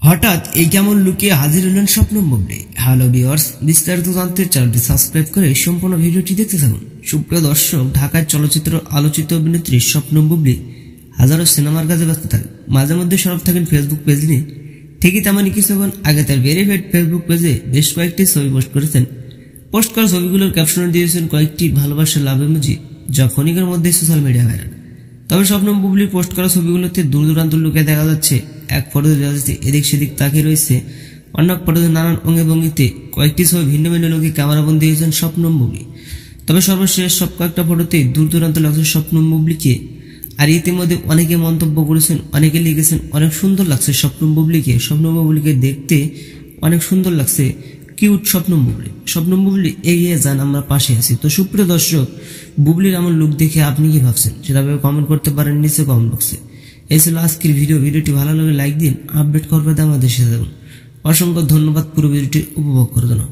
হঠাৎ এই কেমন লুকিয়ে হাজির হলেন স্বপ্নম বুবলি। হ্যালো ভিউয়ার্স, বিস্তারিত জানতে চ্যানেলটি সাবস্ক্রাইব করে সম্পূর্ণ ভিডিওটি দেখতে থাকুন। সুপ্রিয় দর্শক, ঢাকায় চলচ্চিত্র আলোচিত অভিনেত্রী স্বপ্নম বুবলি হাজারো সিনেমার কাজে ব্যস্ত থাকেন। মাঝে মধ্যে সরব থাকেন ফেসবুক পেজ নিয়ে। ঠিকই তেমনই কিছুক্ষণ আগে তার ভেরিফাইড ফেসবুক পেজে বেশ কয়েকটি ছবি পোস্ট করেছেন। পোস্ট করা ছবিগুলোর ক্যাপশনে দিয়েছেন কয়েকটি ভালোবাসার লাভ ইমোজি, যা ক্ষণিকের মধ্যে সোশ্যাল মিডিয়া ভাইরাল। তবে স্বপ্নম বুবলির পোস্ট করা ছবিগুলোতে দূর দূরান্ত লোকে দেখা যাচ্ছে। এক ফটোতে দেখা যাচ্ছে এদিক সেদিক তাকিয়ে রয়েছে, অন্য ফটোতে নানান অঙ্গে ভঙ্গিতে কয়েকটি ছবি ভিন্ন ভিন্ন লোকে ক্যামেরাবন্দি হয়েছেন স্বপ্নম বুবলি। তবে সর্বশেষ সব কয়েকটা ফটোতে দূর দূরান্ত লাগছে স্বপ্নম বুবলিকে। আর ইতিমধ্যে অনেকে মন্তব্য করেছেন, অনেকে লিখেছেন অনেক সুন্দর লাগছে স্বপ্নম বুবলিকে দেখতে অনেক সুন্দর লাগছে, কিউট স্বপ্নম বুবলি এগিয়ে যান, আমরা পাশে আছি। তো সুপ্রিয় দর্শক, বুবলির এমন লুক দেখে আপনি কি ভাবছেন সেটা কমেন্ট করতে পারেন নিচে কমেন্ট বক্সে। এই ছিল আজকের ভিডিওটি ভালো লাগে লাইক দিন, আপডেট করবে আমাদের সাথে থাকুন। অসংখ্য ধন্যবাদ পুরো ভিডিওটি উপভোগ করার জন্য।